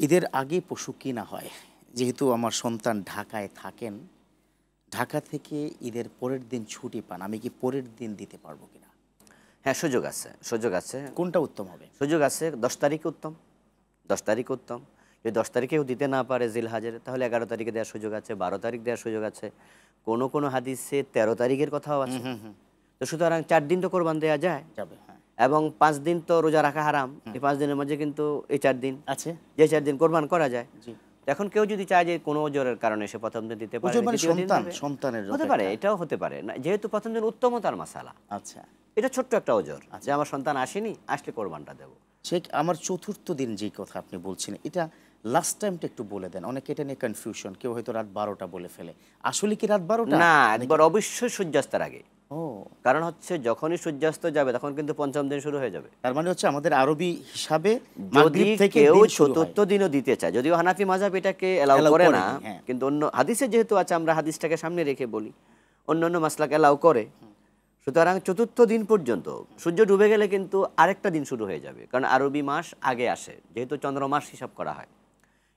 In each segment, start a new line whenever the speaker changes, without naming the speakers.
ঈদের আগে পশু কিনা হয়। যেহেতু আমার সন্তান ঢাকায় থাকেন, ঢাকা থেকে ঈদের পরের দিন ছুটি পান, আমি কি পরের দিন দিতে পারবো কিনা?
হ্যাঁ, সুযোগ আছে, সুযোগ আছে,
কোনটা উত্তম হবে?
সুযোগ আছে। ১০ তারিখে উত্তম, ১০ তারিখ উত্তম। যদি 10 তারিখেও দিতে না পারে জিলহাজের, তাহলে ১১ তারিখে দেওয়ার সুযোগ আছে, ১২ তারিখ দেওয়ার সুযোগ আছে। কোনো কোনো হাদিসে ১৩ তারিখের কথাও আছে। তো সুতরাং ৪ দিন তো কোরবান দেওয়া যায়
যাবে, হ্যাঁ।
এবং ৫ দিন তো রোজা রাখা হারাম। এই ৫ দিনের মাঝে কিন্তু এই ৪ দিন
আছে।
যে ৪ দিন কোরবান করা যায়।
জি।
তো এখন কেউ যদি চায় যে কোনো ওজরের কারণে সে প্রথম দিন দিতে পারে,
ওজন মানে
দ্বিতীয় দিন
সন্তান,
দেবে,
সন্তানের
হতে পারে, এটাও হতে পারে না, যেহেতু প্রথম দিন উত্তমতার মাসালা।
আচ্ছা।
এটা ছোট্ট একটা ওজর যে আমার সন্তান আসেনি, আসলে কোরবানটা দেবো।
সে আমার চতুর্থ দিন যে কথা আপনি বলছেন, এটা লাস্ট টাইমটা একটু বলে দেন। অনেকে এটা নিয়ে কনফিউশন, কেউ হয়তো রাত ১২টা বলে ফেলে। আসলে কি রাত ১২টা?
না, একবার অবশ্যই সূর্যাস্তের আগে।
ও,
কারণ হচ্ছে যখনই সূর্যাস্ত যাবে তখন কিন্তু পঞ্চম দিন শুরু হয়ে যাবে।
তার মানে হচ্ছে আমাদের আরবি হিসাবে
যদি
মাগরিব থেকে
কেউ
দিন শুরু হয়।
চতুর্থ দিনও দিতে চায়, যদিও হানাফি মাযহাব এটাকে এলাও
Allow
করে না,
করেনি, হ্যাঁ।
কিন্তু অন্য হাদিসে যেহেতু আছে আমরা হাদিসটাকে সামনে রেখে বলি, অন্যান্য মাসলাক এলাও করে। সুতরাং চতুর্থ দিন পর্যন্ত সূর্য ডুবে গেলে কিন্তু আরেকটা দিন শুরু হয়ে যাবে, কারণ আরবি মাস আগে আসে, যেহেতু চন্দ্রমাস হিসাব করা হয়।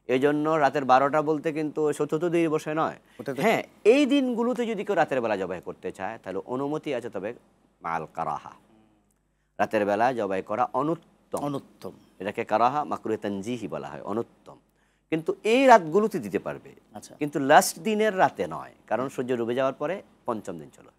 এই জন্য রাতের ১২টা বলতে কিন্তু চতুর্থ দিন বসে নয়। হ্যাঁ, এই দিনগুলোতে যদি কেউ রাতের বেলা জবাই করতে চায় তাহলে অনুমতি আছে, তবে মাল কারাহা, রাতের বেলা জবাই করা অনুত্তম।
অনুত্তম।
এটাকে কারাহা মাকরুহ তানজিহি বলা হয়, অনুত্তম। কিন্তু এই রাতগুলোতে দিতে পারবে,
আচ্ছা।
কিন্তু লাস্ট দিনের রাতে নয়, কারণ সূর্য ডুবে যাওয়ার পরে পঞ্চম দিন চলে।